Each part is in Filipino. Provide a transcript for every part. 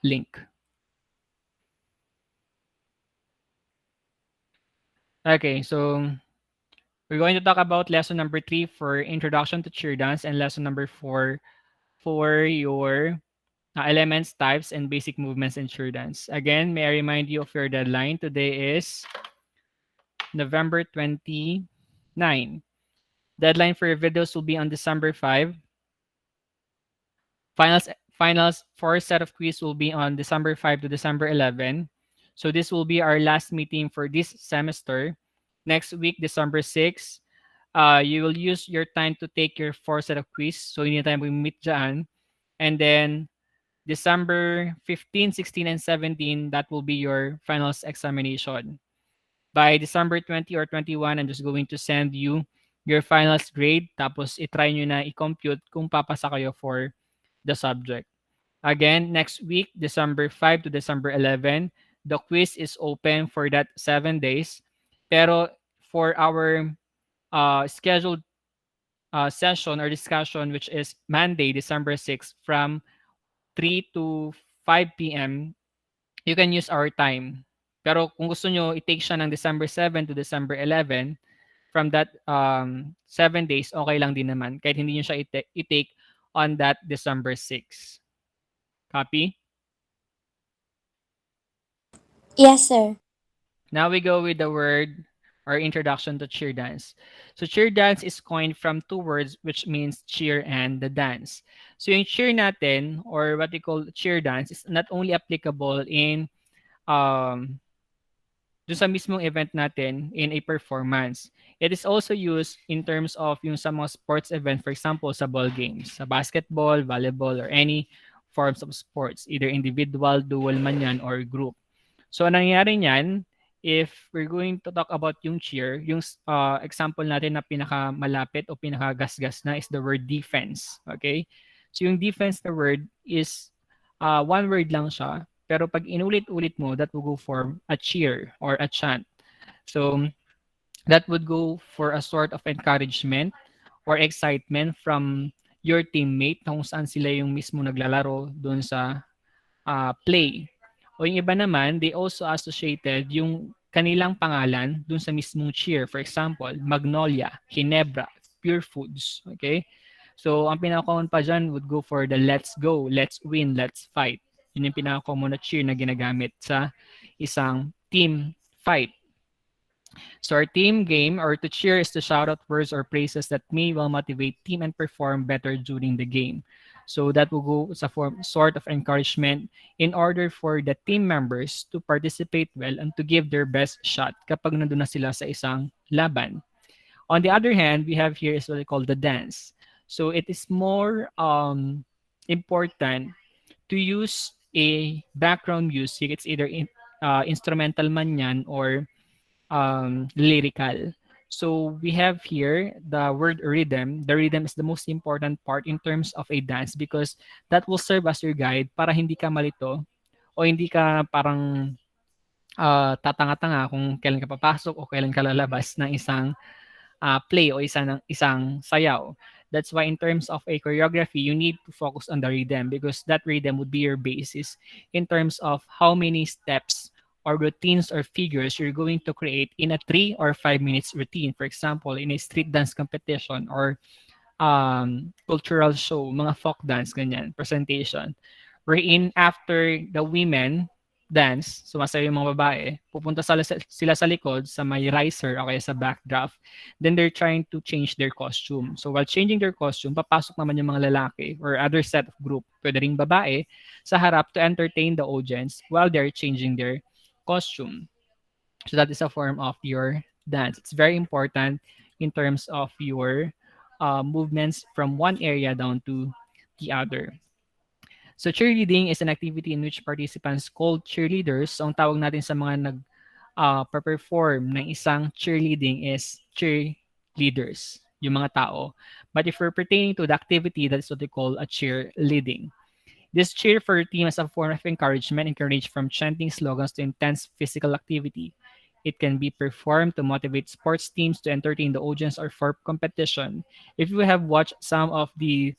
link. Okay, so we're going to talk about lesson number 3 for introduction to Cheerdance and lesson number 4 for your elements, types, and basic movements in Cheerdance. Again, may I remind you of your deadline. Today is November 29. Deadline for your videos will be on December 5. Finals for set of quiz will be on December 5 to December 11. So this will be our last meeting for this semester. Next week, December 6, you will use your time to take your 4 set of quiz. So anytime we meet dyan. And then December 15, 16, and 17, that will be your finals examination. By December 20 or 21, I'm just going to send you your finals grade. Tapos itry nyo na i-compute kung papasa kayo for the subject. Again, next week, December 5 to December 11, the quiz is open for that 7 days. Pero for our scheduled session or discussion, which is Monday, December 6, from 3 to 5 p.m., you can use our time. Pero kung gusto nyo, i-take siya ng December 7 to December 11, from that 7 days, okay lang din naman. Kahit hindi nyo siya i-take on that December 6. Copy? Yes, sir. Now we go with the word or introduction to cheer dance. So cheer dance is coined from two words which means cheer and the dance. So yung cheer natin or what we call cheer dance is not only applicable in um dun sa mismong event natin in a performance. It is also used in terms of yung sa mga sports event, for example, sa ball games, sa basketball, volleyball, or any forms of sports, either individual, dual man yan, or group. So, ang nangyayari niyan, if we're going to talk about yung cheer, yung example natin na pinakamalapit o pinakagasgas na is the word defense. Okay? So, yung defense na word is one word lang siya. Pero pag inulit-ulit mo, that will go for a cheer or a chant. So, that would go for a sort of encouragement or excitement from your teammate na kung saan sila yung mismo naglalaro doon sa play. O yung iba naman, they also associated yung kanilang pangalan dun sa mismong cheer. For example, Magnolia, Ginebra, Pure Foods. Okay? So, ang pinaka-common pa dyan would go for the let's go, let's win, let's fight. Yun yung pinaka-common na cheer na ginagamit sa isang team fight. So our team game or to cheer is to shout out words or praises that may well motivate team and perform better during the game. So that will go as a form sort of encouragement in order for the team members to participate well and to give their best shot kapag nandun na sila sa isang laban. On the other hand, we have here is what we call the dance. So it is more important to use a background music. It's either instrumental man yan or lyrical. So we have here the word rhythm. The rhythm is the most important part in terms of a dance because that will serve as your guide para hindi ka malito o hindi ka parang tatanga-tanga kung kailan ka papasok o kailan ka lalabas ng isang play o isang sayaw. That's why in terms of a choreography, you need to focus on the rhythm because that rhythm would be your basis in terms of how many steps or routines or figures you're going to create in a 3 or 5 minutes routine. For example, in a street dance competition or cultural show, mga folk dance, ganyan, presentation. Wherein after the women dance, sumasayo yung mga babae, pupunta sila sa likod sa may riser o kaya sa backdraft. Then they're trying to change their costume. So while changing their costume, papasok naman yung mga lalaki or other set of group, pwede ring babae, sa harap to entertain the audience while they're changing their costume. So that is a form of your dance. It's very important in terms of your movements from one area down to the other. So cheerleading is an activity in which participants called cheerleaders. So ang tawag natin sa mga perform ng isang cheerleading is cheerleaders, yung mga tao. But if we're pertaining to the activity, that's what they call a cheerleading. This cheer for your team is a form of encouragement, encouraged from chanting slogans to intense physical activity. It can be performed to motivate sports teams to entertain the audience or for competition. If you have watched some of the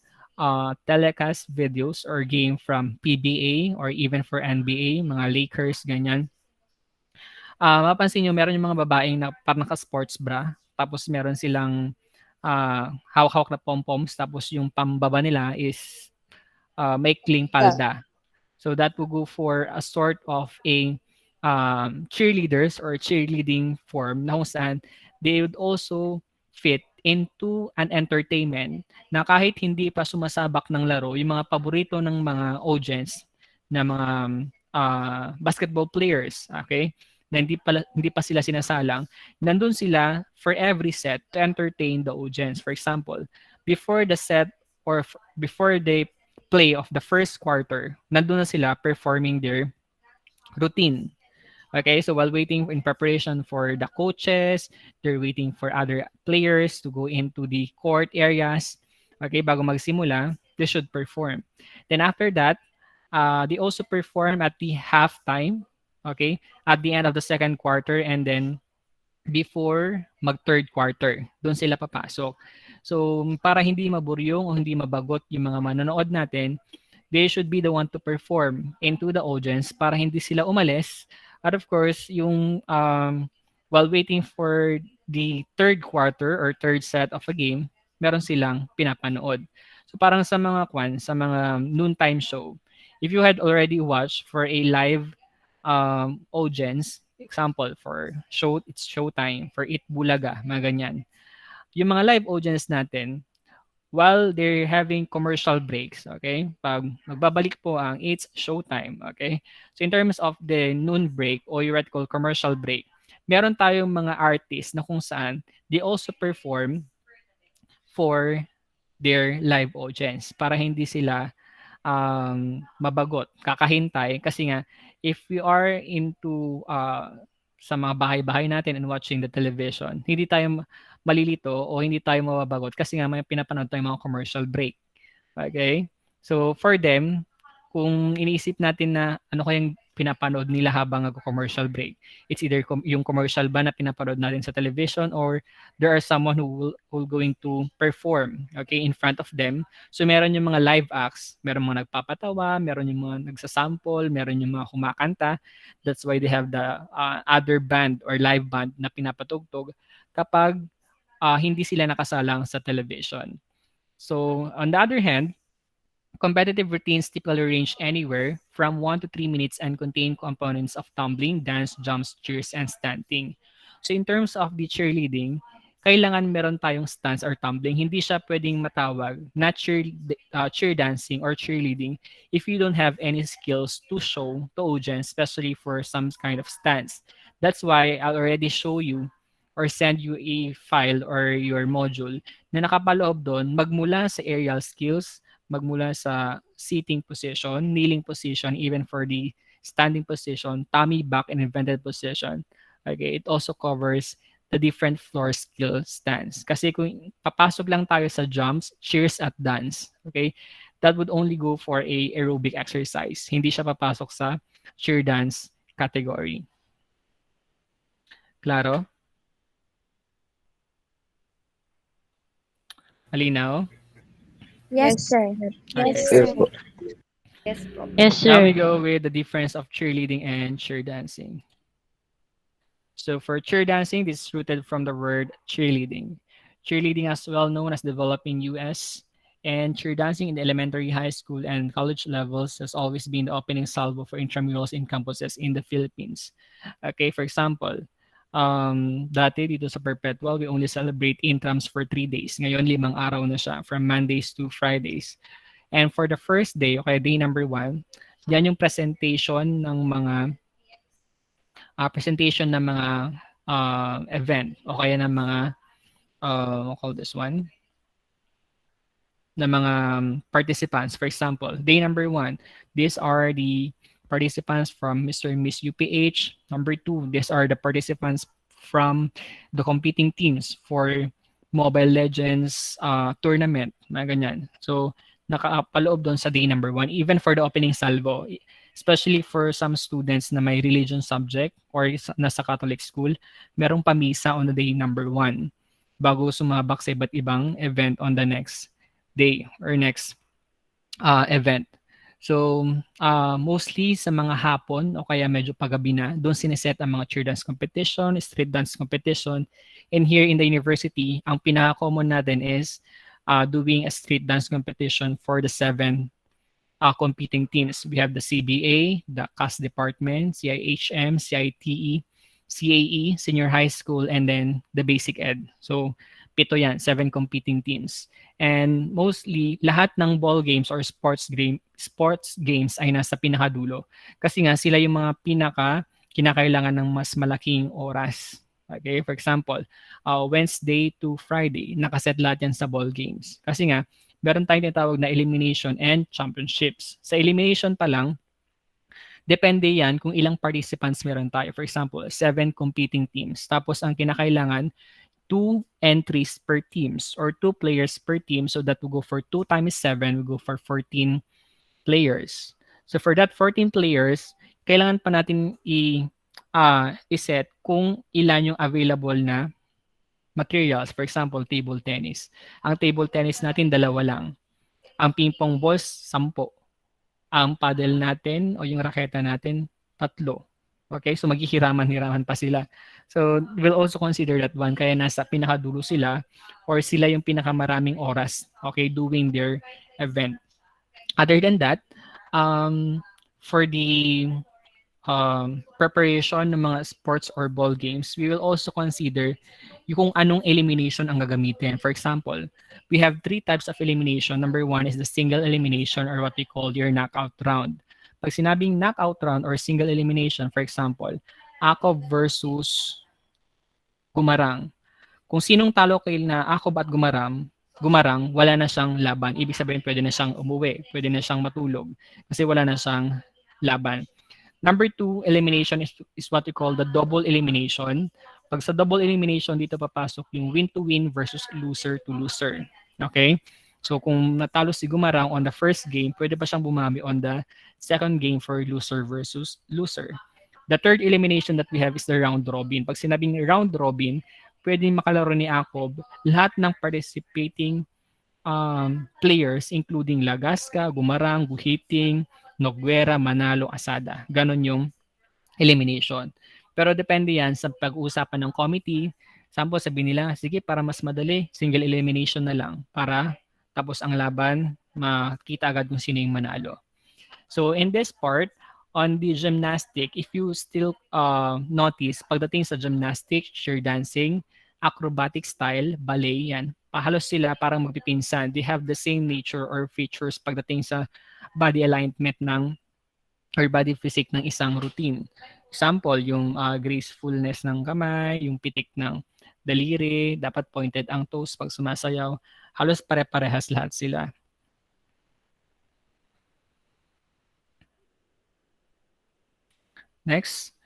telecast videos or game from PBA or even for NBA, mga Lakers, ganyan. Mapapansin niyo meron yung mga babaeng na parang naka-sports bra, tapos meron silang hawak-hawak na pom-poms, tapos yung pambaba nila is maikling Yeah. palda. So that will go for a sort of a cheerleaders or cheerleading form na kung saan they would also fit into an entertainment na kahit hindi pa sumasabak ng laro, yung mga paborito ng mga audience na mga basketball players, okay? Na hindi pa sila sinasalang, nandun sila for every set to entertain the audience. For example, before the set or before they play of the first quarter, nandun na sila performing their routine. Okay, so while waiting in preparation for the coaches, they're waiting for other players to go into the court areas. Okay, bago magsimula, they should perform. Then after that, they also perform at the halftime. Okay, at the end of the second quarter, and then before mag third quarter, doon sila papasok. So para hindi maburyong o hindi mabagot yung mga manonood natin, they should be the one to perform into the audience para hindi sila umalis. At of course, yung while waiting for the third quarter or third set of a game, meron silang pinapanood. So parang sa mga sa mga noontime show, if you had already watched for a live audience, example for show, it's showtime, for It Bulaga, mga ganyan. Yung mga live audience natin, while they're having commercial breaks, okay? Pag magbabalik po ang It's Showtime, okay? So in terms of the noon break or theoretical commercial break, meron tayong mga artists na kung saan they also perform for their live audience para hindi sila mabagot, kakahintay kasi nga if we are into sa mga bahay-bahay natin and watching the television, hindi tayo malilito o hindi tayo mababagot kasi nga may pinapanood tayong mga commercial break. Okay? So for them, kung iniisip natin na ano kayang pinapanood nila habang nagko-commercial break, it's either yung commercial ba na pinapanood natin sa television or there are someone who will going to perform, okay, in front of them. So meron yung mga live acts, meron mga nagpapatawa, meron yung mga nagsasample, meron yung mga kumakanta. That's why they have the other band or live band na pinapatugtog kapag hindi sila nakasalang sa television. So on the other hand, competitive routines typically range anywhere from 1 to 3 minutes and contain components of tumbling, dance, jumps, cheers, and standing. So in terms of the cheerleading, kailangan meron tayong stance or tumbling. Hindi siya pwedeng matawag na cheer dancing or cheerleading if you don't have any skills to show to audience, especially for some kind of stance. That's why I'll already show you or send you a file or your module na nakapaloob doon magmula sa aerial skills, magmula sa sitting position, kneeling position, even for the standing position, tummy back, and invented position. Okay, it also covers the different floor skill stance. Kasi kung papasok lang tayo sa jumps, cheers at dance, okay, that would only go for a aerobic exercise. Hindi siya papasok sa cheer dance category. Klaro? Malinaw? Yes, Yes, sir. sir. Yes, Okay. Yes sir. po. Yes po. Yes, Now we sir. go with the difference of cheerleading and cheer dancing. So for cheer dancing, this is rooted from the word cheerleading. Cheerleading as well known as developing US, and cheer dancing in the elementary, high school, and college levels has always been the opening salvo for intramurals in campuses in the Philippines. Okay, for example, dati dito sa Perpetual, we only celebrate intrams for 3 days. Ngayon, 5 araw na siya, from Mondays to Fridays. And for the first day, okay, day number 1, yan yung presentation ng mga event o kaya ng mga what call this one, ng mga participants. For example, day number 1, these are the participants from Mr. and Miss UPH. Number 2, these are the participants from the competing teams for Mobile Legends tournament, mga ganyan. So, nakapaloob doon sa day number 1, even for the opening salvo. Especially for some students na may religion subject or nasa Catholic school, merong pamisa on the day number 1 bago sumabak sa iba't ibang event on the next day or next event. So, mostly sa mga hapon o kaya medyo pagabi na, doon sineset ang mga cheer dance competition, street dance competition. And here in the university, ang pinaka-common natin is doing a street dance competition for the 7 competing teams. We have the CBA, the CAS department, CIHM, CITE, CAE, senior high school, and then the basic ed. So, pito yan, 7 competing teams. And mostly, lahat ng ball games or sports games ay nasa pinakadulo. Kasi nga, sila yung mga kinakailangan ng mas malaking oras. Okay, for example, Wednesday to Friday, nakaset lahat yan sa ball games. Kasi nga, meron tayong tinatawag na elimination and championships. Sa elimination pa lang, depende yan kung ilang participants meron tayo. For example, 7 competing teams. Tapos ang kinakailangan, 2 entries per teams or 2 players per team. So that we go for 2 times 7, we go for 14 players. So for that 14 players, kailangan pa natin i-set kung ilan yung available na materials. For example, table tennis. Ang table tennis natin, dalawa lang. Ang ping pong balls, 10. Ang paddle natin o yung raketa natin, 3. Okay, so maghihiraman-hiraman pa sila. So, we'll also consider that one. Kaya nasa pinakadulo sila or sila yung pinakamaraming oras, okay, doing their event. Other than that, for the preparation ng mga sports or ball games, we will also consider yung kung anong elimination ang gagamitin. For example, we have 3 types of elimination. Number 1 is the single elimination or what we call your knockout round. Pag sinabing knockout round or single elimination, for example, Ako versus Gumarang. Kung sinong talo kay na Ako at Gumarang, wala na siyang laban. Ibig sabihin, pwede na siyang umuwi, pwede na siyang matulog kasi wala na siyang laban. Number 2, elimination is what we call the double elimination. Pag sa double elimination, dito papasok yung win to win versus loser to loser. Okay? So kung natalo si Gumarang on the first game, pwede pa siyang bumami on the second game for loser versus loser. The third elimination that we have is the round robin. Pag sinabing round robin, pwedeng makalaro ni Akob lahat ng participating players including Lagasca, Gumarang, Guhiting, Noguera, Manalo, Asada. Ganon yung elimination. Pero depende yan sa pag-uusapan ng committee. Sample, sabihin nila, sige, para mas madali, single elimination na lang para tapos ang laban, makita agad kung sino yung manalo. So in this part, on the gymnastic, if you still notice, pagdating sa gymnastic, cheer dancing, acrobatic style, ballet, yan, halos sila parang magpipinsan. They have the same nature or features pagdating sa body alignment ng or body physique ng isang routine. Example, yung gracefulness ng kamay, yung pitik ng daliri, dapat pointed ang toes pag sumasayaw. Halos pare-parehas lahat sila. Next,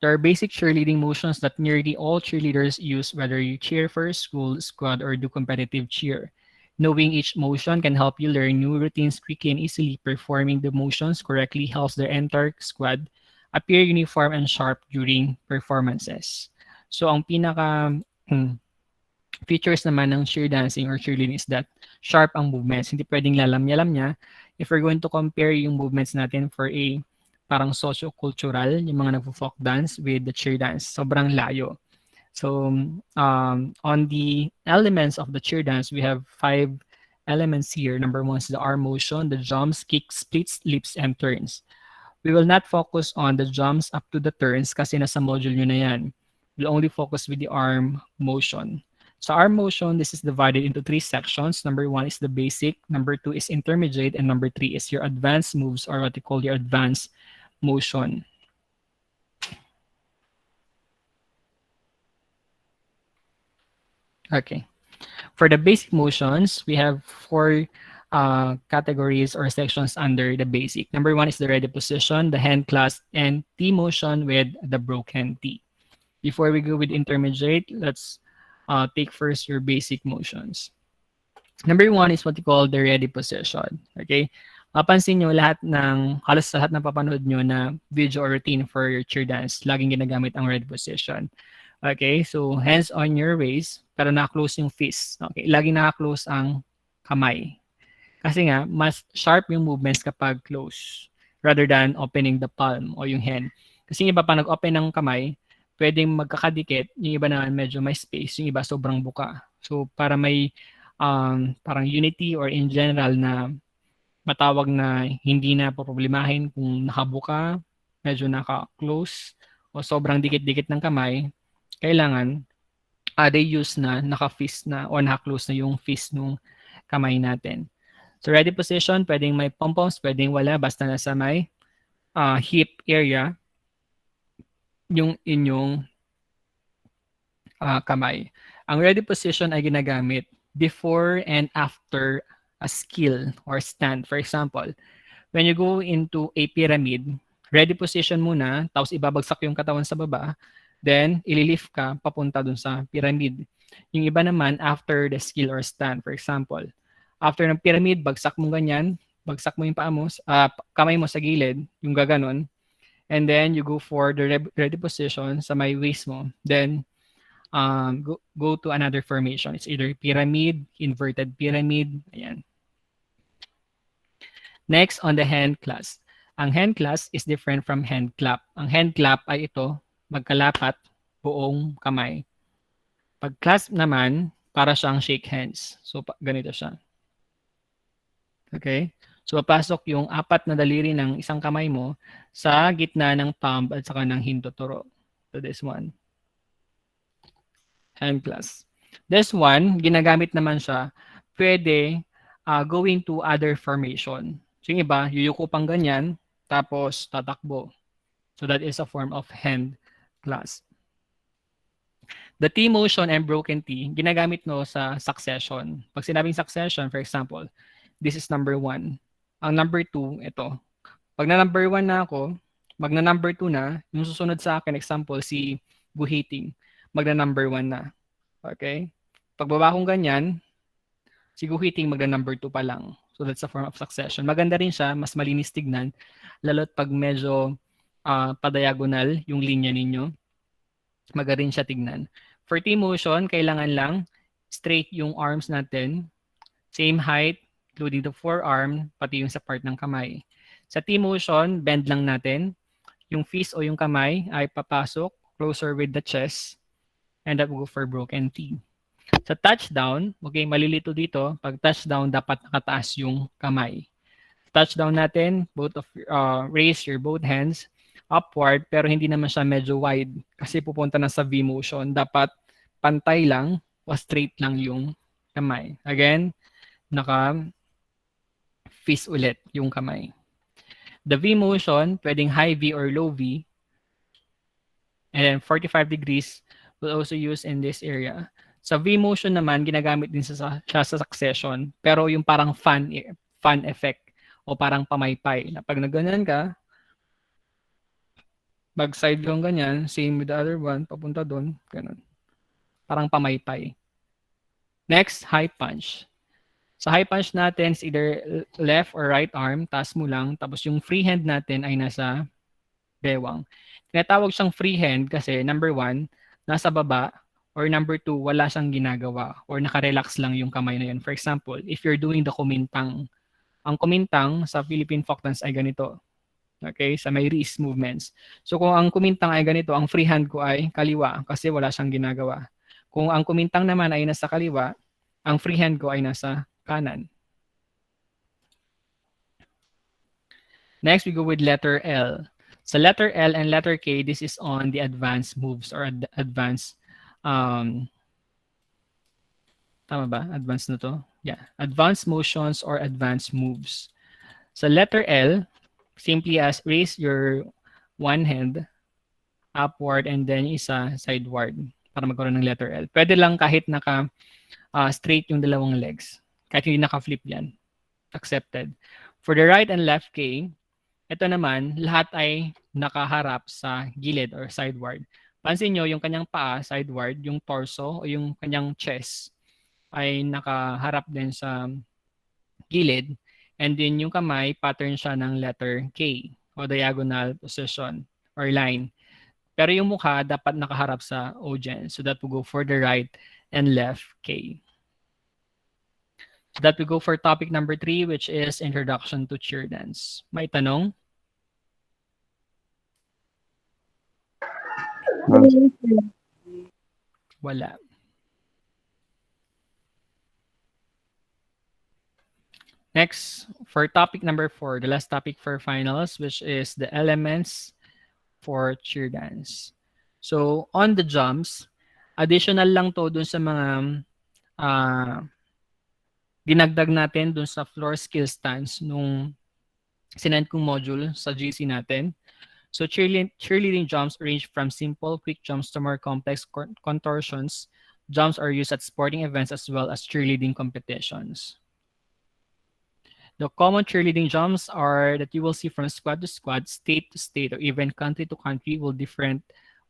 there are basic cheerleading motions that nearly all cheerleaders use, whether you cheer for a school, squad, or do competitive cheer. Knowing each motion can help you learn new routines quickly and easily. Performing the motions correctly helps the entire squad appear uniform and sharp during performances. So, ang pinaka features naman ng cheer dancing or cheerleading is that sharp ang movements. Hindi pwedeng lalamya-lamya. If we're going to compare yung movements natin for a parang socio-cultural, yung mga nagpo-folk dance with the cheer dance, sobrang layo. So, on the elements of the cheer dance, we have 5 elements here. Number 1 is the arm motion, the jumps, kicks, splits, leaps, and turns. We will not focus on the jumps up to the turns kasi nasa module nyo na yan. We'll only focus with the arm motion. So arm motion, this is divided into 3 sections. Number 1 is the basic, number 2 is intermediate, and number 3 is your advanced moves or what you call your advanced motion. Okay. For the basic motions, we have 4 categories or sections under the basic. Number 1 is the ready position, the hand clasp, and T motion with the broken T. Before we go with intermediate, let's take first your basic motions. Number 1 is what you call the ready position. Okay? Mapansin nyo halos lahat ng papanood nyo na video or routine for your cheer dance, laging ginagamit ang ready position. Okay? So, hands on your waist, pero naka-close yung fist. Okay? Laging naka-close ang kamay. Kasi nga, mas sharp yung movements kapag close rather than opening the palm o yung hand. Kasi yung iba pa nag-open ng kamay, pwedeng magkakadikit, yung iba naman medyo may space, yung iba sobrang buka. So, para may parang unity or in general na matawag na hindi na poproblemahin kung nakabuka, medyo naka-close, o sobrang dikit-dikit ng kamay, kailangan they use na naka-fist na o naka-close na yung fist nung kamay natin. So ready position, pwedeng may pom-poms, pwedeng wala, basta nasa may hip area yung inyong kamay. Ang ready position ay ginagamit before and after a skill or stand. For example, when you go into a pyramid, ready position muna, tapos ibabagsak yung katawan sa baba, then ililift ka papunta dun sa pyramid. Yung iba naman, after the skill or stand, for example, after ng pyramid, bagsak mo ganyan, bagsak mo yung paa mo, kamay mo sa gilid, yung gaganon, and then you go for the ready position sa may waist mo. Then, go to another formation. It's either pyramid, inverted pyramid, ayan. Next, on the hand clasp. Ang hand clasp is different from hand clap. Ang hand clap ay ito, magkalapat, buong kamay. Pag clasp naman, para siyang shake hands. So, ganito siya. Okay? So, papasok yung apat na daliri ng isang kamay mo sa gitna ng palm at saka ng hindoturo. So, this one. Hand clasp. This one, ginagamit naman siya, pwede going to other formation. So, yung iba, yuyuko pang ganyan, tapos tatakbo. So, that is a form of hand clasp. The T motion and broken T, ginagamit no sa succession. Pag sinabing succession, for example, this is number 1. Ang number 2, ito. Pag na number 1 na ako, magna number 2 na, yung susunod sa akin, example, si guhiting, magna number 1 na. Okay? Pagbaba kong ganyan, si guhiting magna number 2 pa lang. So that's a form of succession. Maganda rin siya, mas malinis tignan, lalo't pag medyo pa-diagonal yung linya ninyo, maganda rin siya tignan. For T motion, kailangan lang straight yung arms natin, same height, including the forearm, pati yung sa part ng kamay. Sa T motion, bend lang natin. Yung fist o yung kamay ay papasok closer with the chest, and that will go for broken T. Sa touchdown, okay, malilito dito. Pag touchdown, dapat nakataas yung kamay. Touchdown natin, both of raise your both hands upward, pero hindi naman siya medyo wide kasi pupunta na sa V motion. Dapat pantay lang o straight lang yung kamay. Again, naka fist ulit yung kamay. The V motion, pwedeng high V or low V. And then 45 degrees will also use in this area. Sa V motion naman, ginagamit din siya sa succession. Pero yung parang fan effect o parang pamaypay. Na pag nagganyan ka, mag-side yung ganyan, same with the other one, papunta doon, ganun. Parang pamaypay. Next, high punch. Sa high punch natin, is either left or right arm, taas mo lang, tapos yung free hand natin ay nasa bewang. Tinatawag siyang free hand kasi number 1, nasa baba, or number 2, wala siyang ginagawa or naka-relax lang yung kamay na yun. For example, if you're doing the kumintang, ang kumintang sa Philippine folk dance ay ganito. Okay, sa may wrist movements. So kung ang kumintang ay ganito, ang free hand ko ay kaliwa kasi wala siyang ginagawa. Kung ang kumintang naman ay nasa kaliwa, ang free hand ko ay nasa kanan. Next, we go with letter L. Sa letter L and letter K, this is on the advanced moves or advanced, tama ba? Advanced na to? Yeah. Advanced motions or advanced moves. Sa letter L, simply as raise your one hand upward and then isa sideward para magkaroon ng letter L. Pwede lang kahit naka straight yung dalawang legs. Kahit hindi naka-flip yan. Accepted. For the right and left K, ito naman, lahat ay nakaharap sa gilid or sideward. Pansin nyo, yung kanyang paa, sideward, yung torso o yung kanyang chest ay nakaharap din sa gilid. And then yung kamay, pattern siya ng letter K o diagonal position or line. Pero yung mukha dapat nakaharap sa audience. So that will go for the right and left K. That we go for topic number 3, which is Introduction to Cheerdance. May tanong? Yes, sir. Wala. Next, for topic number 4, the last topic for finals, which is the elements for Cheerdance. So, on the jumps, additional lang to dun sa mga ah, dinagdag natin dun sa floor skill stance nung sinend kong module sa GC natin. So cheerleading jumps range from simple, quick jumps to more complex contortions. Jumps are used at sporting events as well as cheerleading competitions. The common cheerleading jumps are that you will see from squad to squad, state to state, or even country to country will different.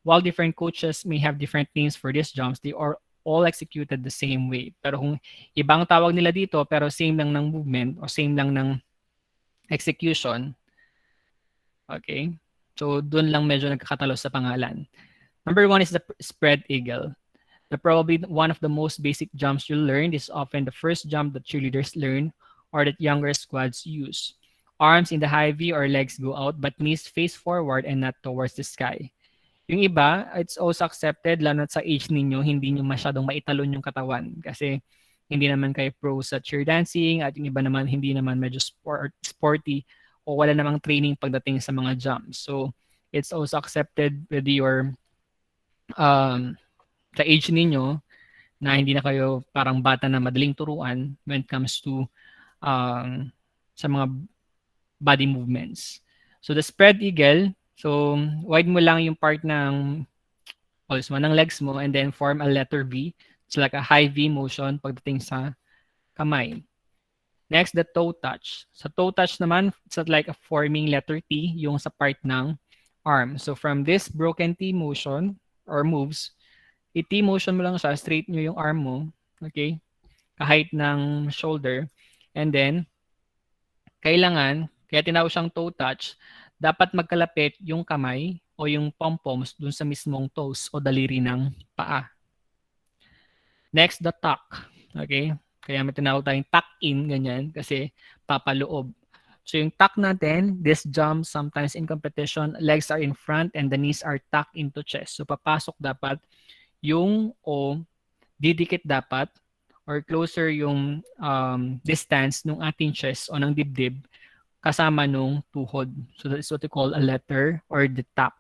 While different coaches may have different names for these jumps, they are all executed the same way. Pero kung ibang tawag nila dito pero same lang ng movement o same lang ng execution, okay? So doon lang medyo nagkakatalo sa pangalan. Number one is the spread eagle. The probably one of the most basic jumps you'll learn is often the first jump that cheerleaders learn or that younger squads use. Arms in the high V or legs go out but knees face forward and not towards the sky. Yung iba, it's also accepted lalo na sa age ninyo, hindi nyo masyadong maitalon yung katawan kasi hindi naman kayo pro sa cheer dancing at yung iba naman hindi naman medyo sporty o wala namang training pagdating sa mga jumps. So, it's also accepted with your um, sa age ninyo na hindi na kayo parang bata na madaling turuan when it comes to um, sa mga body movements. So the spread eagle, so wide mo lang yung part ng pulse mo, ng legs mo and then form a letter V. It's like a high V motion pagdating sa kamay. Next, the toe touch. Sa toe touch naman, it's like a forming letter T yung sa part ng arm. So from this broken T motion or moves, i-T motion mo lang siya, straight nyo yung arm mo, okay? Kahit ng shoulder. And then, kailangan, kaya tinawag siyang toe touch, dapat magkalapit yung kamay o yung pom-poms dun sa mismong toes o daliri ng paa. Next, the tuck. Okay? Kaya may tinawag tayong tuck in, ganyan, kasi papaloob. So yung tuck natin, this jump sometimes in competition, legs are in front and the knees are tucked into chest. So papasok dapat yung o didikit dapat or closer yung distance ng ating chest o ng dibdib kasama nung tuhod. So that's what we call a letter or the tuck.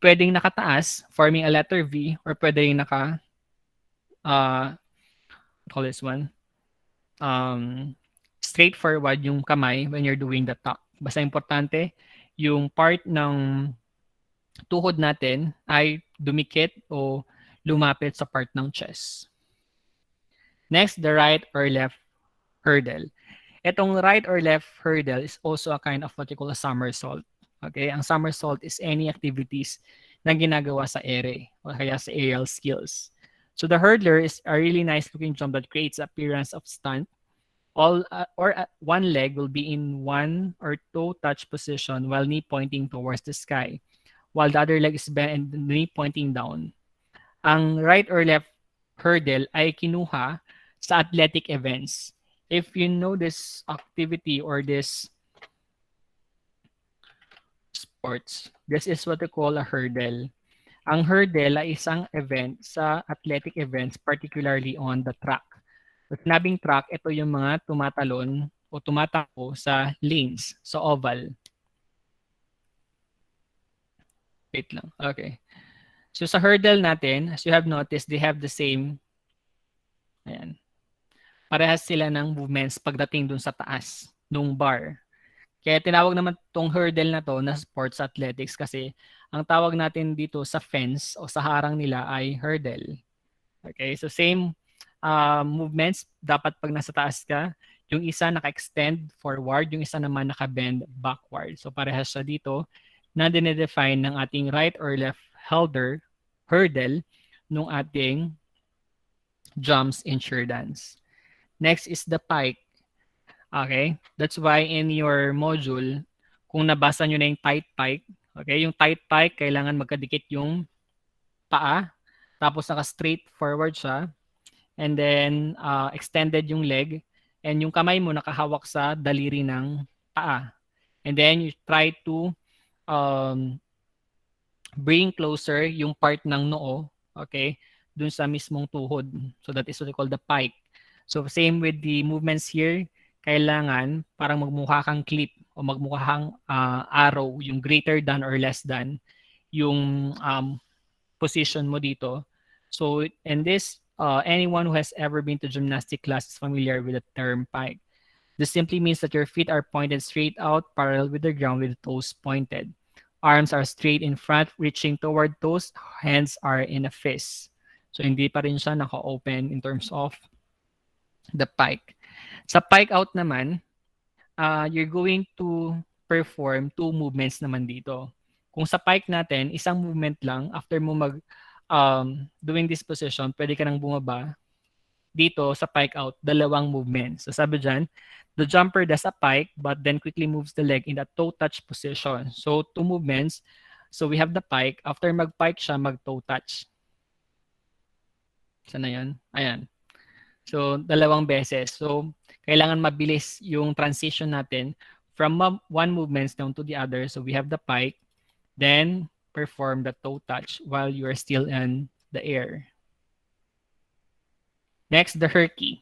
Pwedeng nakataas, forming a letter V, or pwedeng call this one, straightforward yung kamay when you're doing the tuck. Basta importante, yung part ng tuhod natin ay dumikit o lumapit sa part ng chest. Next, the right or left hurdle. Itong right or left hurdle is also a kind of what you call a somersault. Okay? Ang somersault is any activities na ginagawa sa ere o kaya sa aerial skills. So the hurdler is a really nice looking jump that creates appearance of stunt. One leg will be in one or toe touch position while knee pointing towards the sky, while the other leg is bent and the knee pointing down. Ang right or left hurdle ay kinuha sa athletic events. If you know this activity or this sports, this is what we call a hurdle. Ang hurdle ay isang event sa athletic events, particularly on the track. Pag sinabing track, ito yung mga tumatalon o tumatakbo sa lanes, sa oval. Wait lang. Okay. So sa hurdle natin, as you have noticed, they have the same, ayan, parehas sila ng movements pagdating dun sa taas nung bar. Kaya tinawag naman tong hurdle na to na sports athletics kasi ang tawag natin dito sa fence o sa harang nila ay hurdle. Okay, so same movements dapat pag nasa taas ka, yung isa naka-extend forward, yung isa naman naka-bend backward. So parehas siya dito na dinedefine ng ating right or left hurdle nung ating jumps in Cheerdance. Next is the pike. Okay? That's why in your module, kung nabasa nyo na yung tight pike, okay, yung tight pike, kailangan magkadikit yung paa, tapos naka-straight forward siya, and then extended yung leg, and yung kamay mo nakahawak sa daliri ng paa. And then you try to um, bring closer yung part ng noo, okay, dun sa mismong tuhod. So that is what we call the pike. So same with the movements here, kailangan parang magmukha kang clip o magmukha kang arrow, yung greater than or less than yung position mo dito. So in this, anyone who has ever been to gymnastic class is familiar with the term pike. This simply means that your feet are pointed straight out, parallel with the ground with the toes pointed. Arms are straight in front, reaching toward toes. Hands are in a fist. So hindi pa rin siya naka-open in terms of the pike. Sa pike out naman, you're going to perform two movements naman dito. Kung sa pike natin, isang movement lang, after mo doing this position, pwede ka nang bumaba. Dito sa pike out, dalawang movements. So sabi dyan, the jumper does a pike but then quickly moves the leg in the toe touch position. So two movements. So we have the pike. After mag-pike siya, mag-toe touch. Saan na yan? Ayan. So dalawang beses. So kailangan mabilis yung transition natin from one movement down to the other. So we have the pike, then perform the toe touch while you are still in the air. Next, the herky.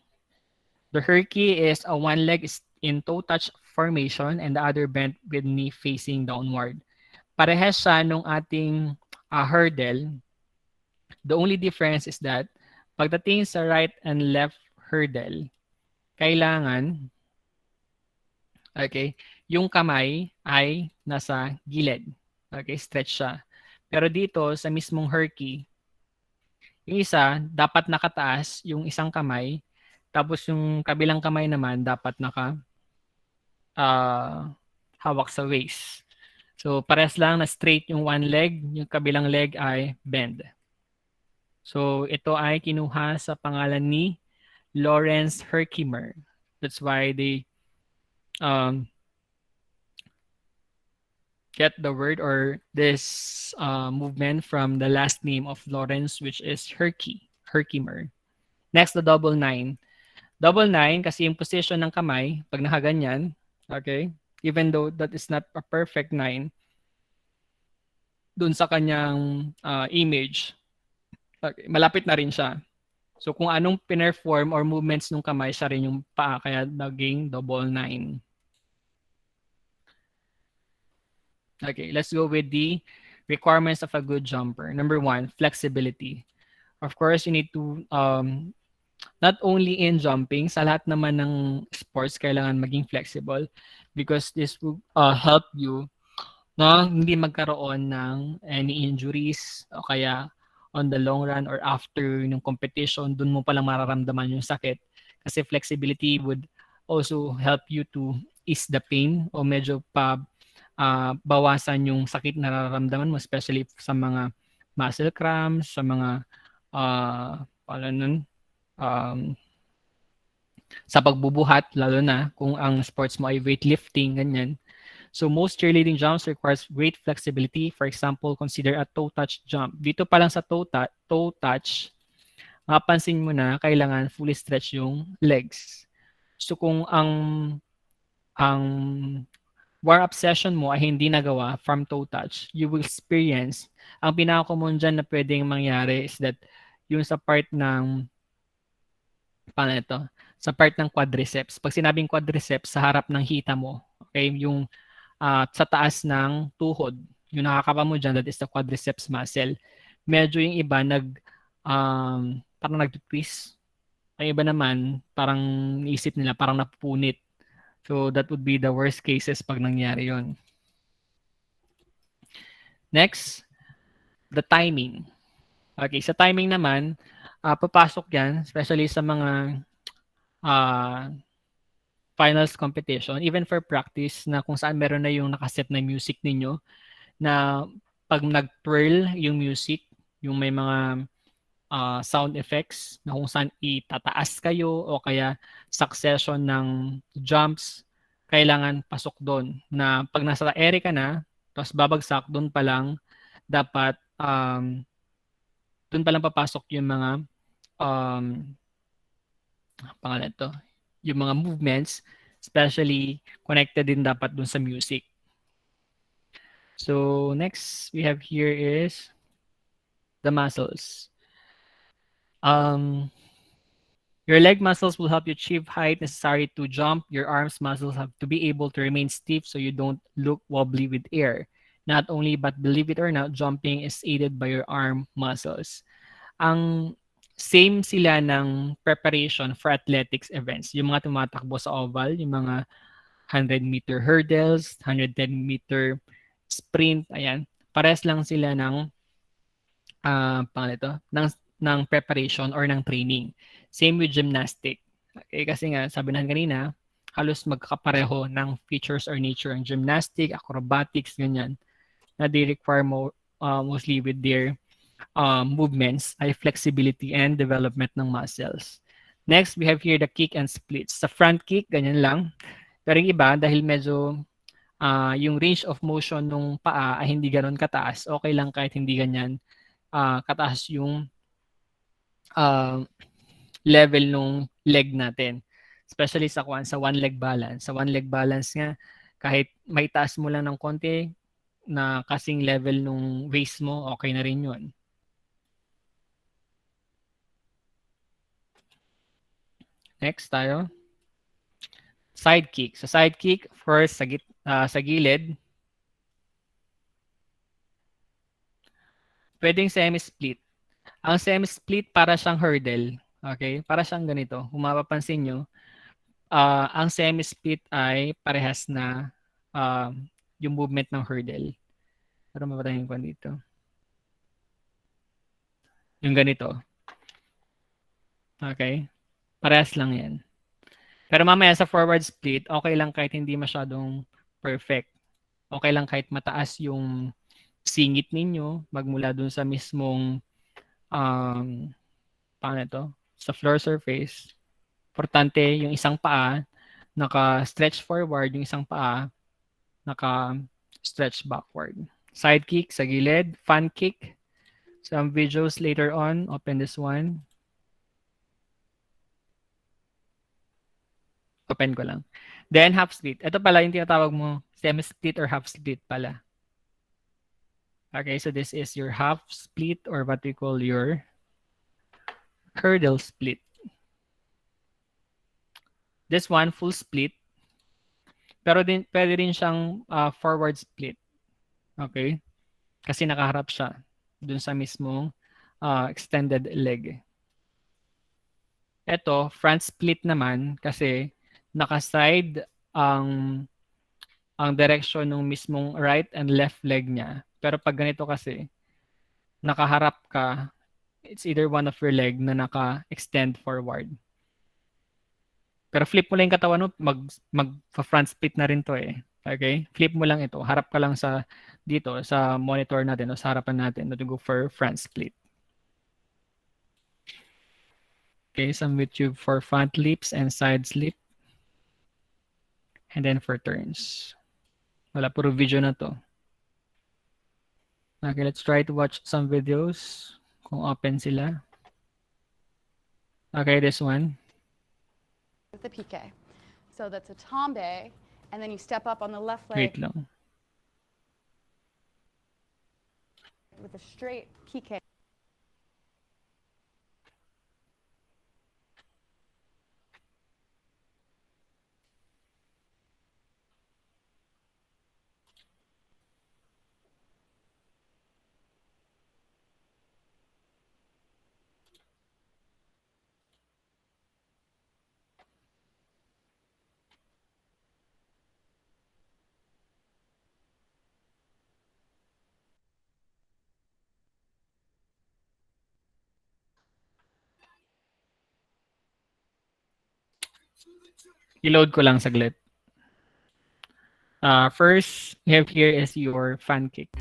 The herky is a one leg is in toe touch formation and the other bent with knee facing downward. Parehas siya nung ating hurdle. The only difference is that pagdating sa right and left hurdle, kailangan, okay, yung kamay ay nasa gilid. Okay, stretch siya. Pero dito sa mismong herky, yung isa dapat nakataas yung isang kamay, tapos yung kabilang kamay naman dapat hawak sa waist. So parehas lang na straight yung one leg, yung kabilang leg ay bend. So ito ay kinuha sa pangalan ni Lawrence Herkimer. That's why they um, get the word or this movement from the last name of Lawrence, which is Herkimer. Next, the double nine. Double nine, kasi yung position ng kamay, pag nakaganyan, okay, even though that is not a perfect nine, dun sa kanyang image, okay, malapit na rin siya. So kung anong pinerform or movements ng kamay, siya rin yung paa, kaya naging double nine. Okay, let's go with the requirements of a good jumper. Number one, flexibility. Of course, you need to, not only in jumping, sa lahat naman ng sports, kailangan maging flexible because this will help you na hindi magkaroon ng any injuries o kaya on the long run or after yung competition, dun mo palang mararamdaman yung sakit. Kasi flexibility would also help you to ease the pain o medyo bawasan yung sakit na nararamdaman mo, especially sa mga muscle cramps, sa mga sa pagbubuhat, lalo na kung ang sports mo ay weightlifting, ganyan. So most cheerleading jumps requires great flexibility. For example, consider a toe touch jump. Dito pa lang sa toe touch, mapansin mo na kailangan fully stretch yung legs. So kung ang warm-up session mo ay hindi nagawa from toe touch, you will experience, ang pinaka-common dyan na pwedeng mangyari is that yung sa part ng, paano ito? Sa part ng quadriceps. Pag sinabing quadriceps, sa harap ng hita mo, okay, yung sa taas ng tuhod, yung nakakapa mo dyan, that is the quadriceps muscle. Medyo yung iba parang nag-twist. Ang iba naman, parang isip nila, parang napupunit. So that would be the worst cases pag nangyari yon. Next, the timing. Okay, sa timing naman, papasok yan, especially sa mga finals competition, even for practice na kung saan meron na yung nakaset na music ninyo, na pag nag-twirl yung music, yung may mga sound effects na kung saan itataas kayo o kaya succession ng jumps, kailangan pasok doon. Na pag nasa ere ka na, tapos babagsak, doon pa lang dapat, doon pa lang papasok yung mga, pangalan ito, yung mga movements, especially connected din dapat dun sa music. So next we have here is the muscles. Um, your leg muscles will help you achieve height necessary to jump. Your arms muscles have to be able to remain stiff so you don't look wobbly with air. Not only, but believe it or not, jumping is aided by your arm muscles. Ang same sila ng preparation for athletics events. Yung mga tumatakbo sa oval, yung mga 100-meter hurdles, 110-meter sprint, ayan. Parehas lang sila ng pangalan ito, ng preparation or ng training. Same with gymnastic. Okay, kasi nga sabi natin kanina, halos magkapareho ng features or nature ang gymnastic, acrobatics, ganyan, na they require mostly with their movements ay flexibility and development ng muscles. Next, we have here the kick and splits. Sa front kick, ganyan lang. Pero yung iba, dahil medyo yung range of motion ng paa ay hindi ganoon kataas, okay lang kahit hindi ganyan kataas yung uh, level ng leg natin. Especially sa one leg balance. Sa one leg balance nga, kahit may taas mo lang ng konti na kasing level nung waist mo, okay na rin yun. Next tayo. Side kick. Sa side kick, first sa gilid. Pwedeng semi-split. Ang semi-split para siyang hurdle. Okay? Para siyang ganito. Kung mapapansin nyo, ang semi-split ay parehas na yung movement ng hurdle. Pero mapatayin ko dito. Yung ganito. Okay? Parehas lang yan. Pero mamaya sa forward split, okay lang kahit hindi masyadong perfect. Okay lang kahit mataas yung singit ninyo, magmula dun sa mismong paano ito? Sa floor surface. Importante yung isang paa naka-stretch forward, yung isang paa naka-stretch backward. Side kick sa gilid, fan kick. Some videos later on, open this one. Open ko lang. Then half split. Ito pala yung tinatawag mo semi-split or half split pala. Okay, so this is your half split or what we call your hurdle split. This one, full split. Pero pwede rin siyang forward split. Okay? Kasi nakaharap siya dun sa mismong extended leg. Ito, front split naman kasi naka-side ang direction ng mismong right and left leg niya. Pero pag ganito kasi, nakaharap ka, it's either one of your leg na naka-extend forward. Pero flip mo lang yung katawan mo, mag-front split na rin to eh. Okay? Flip mo lang ito. Harap ka lang sa dito, sa monitor natin o sa harapan natin to go for front split. Okay, some YouTube for front leaps and side slip. And then for turns. Wala, puro video na to. Okay, let's try to watch some videos kung open sila. Okay, this one. With the PK. So that's a tombe, and then you step up on the left Wait leg lang. with a straight PK. I-load ko lang saglit. First, we have here is your fan kick.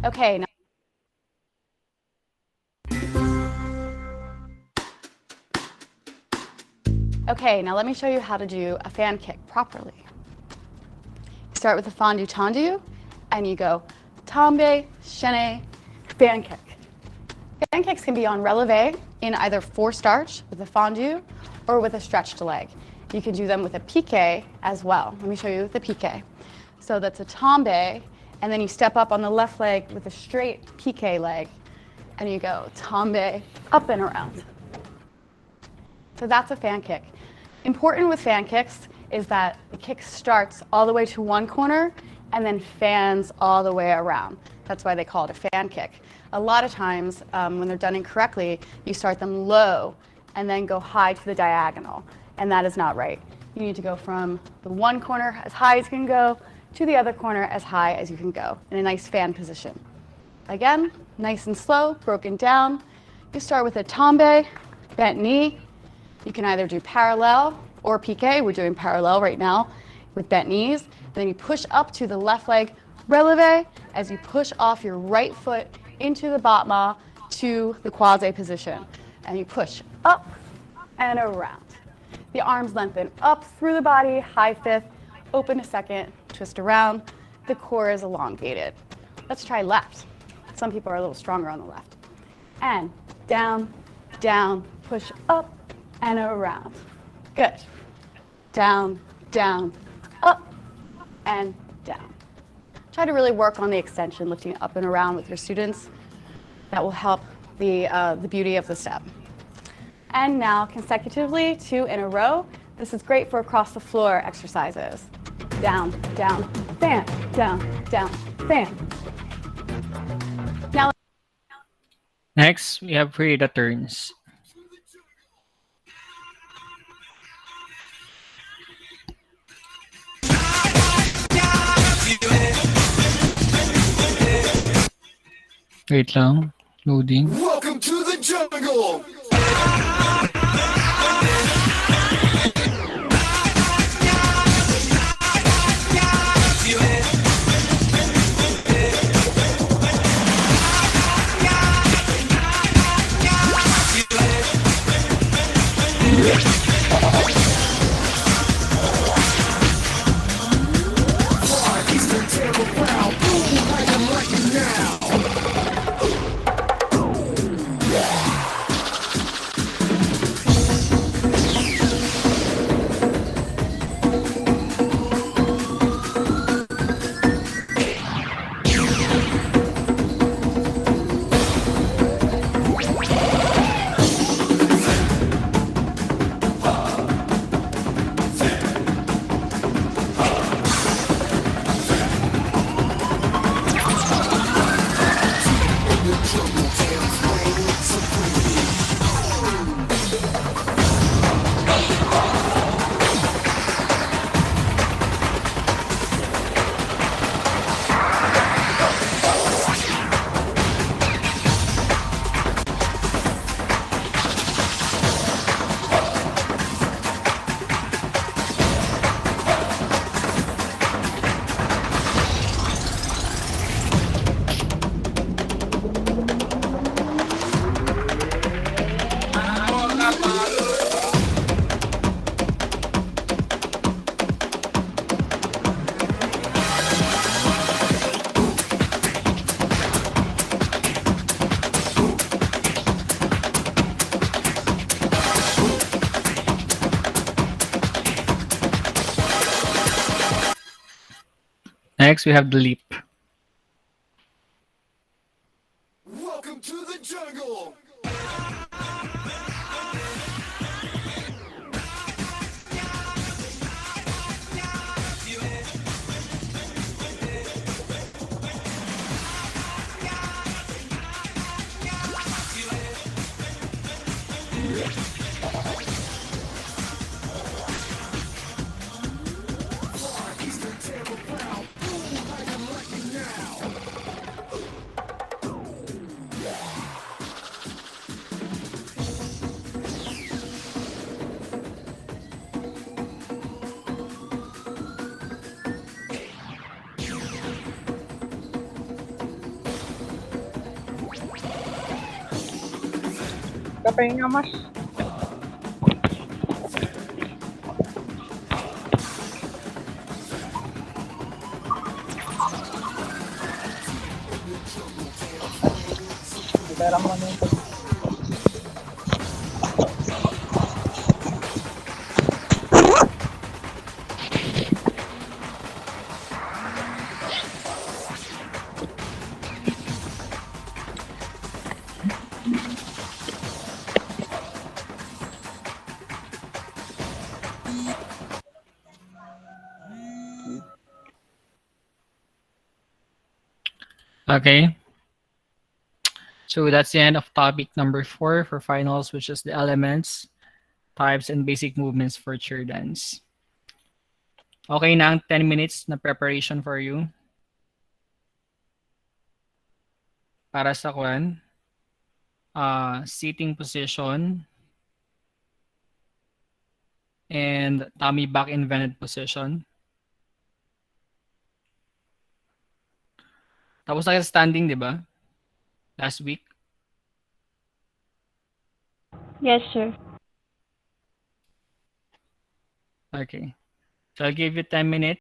Okay. Now Okay, now let me show you how to do a fan kick properly. You start with a fondue tendu, and you go tombe, chaîné, fan kick. Fan kicks can be on releve in either four starch with a fondue or with a stretched leg. You can do them with a piqué as well. Let me show you the piqué. So that's a tombe, and then you step up on the left leg with a straight piqué leg, and you go tombe up and around. So that's a fan kick. Important with fan kicks is that the kick starts all the way to one corner and then fans all the way around. That's why they call it a fan kick. A lot of times when they're done incorrectly, you start them low and then go high to the diagonal, and that is not right. You need to go from the one corner as high as you can go to the other corner as high as you can go in a nice fan position. Again, nice and slow, broken down. You start with a tombe, bent knee. You can either do parallel or piqué. We're doing parallel right now with bent knees. And then you push up to the left leg releve as you push off your right foot into the battement to the quasi position. And you push up and around. The arms lengthen up through the body, high fifth, open a second, twist around. The core is elongated. Let's try left. Some people are a little stronger on the left. And down, down, push up and around. Good. Down, down, up and down. Try to really work on the extension, lifting up and around with your students. That will help the beauty of the step. And now consecutively, 2 in a row. This is great for across the floor exercises. Down, down, fan, down, down, fan. Now, Next, we have Frida turns. Wait lang. Loading. Welcome to the jungle! Next, we have the leap. Welcome to the jungle! Kapahinga, mas. Pera mo na yung Okay. So that's the end of topic number 4 for finals, which is the elements, types, and basic movements for cheer dance. Okay na ang 10 minutes na preparation for you para sa sitting position and tummy back inverted position. Tapos na kayo standing, di ba? Last week. Yes, sir. Okay. So I'll give you 10 minutes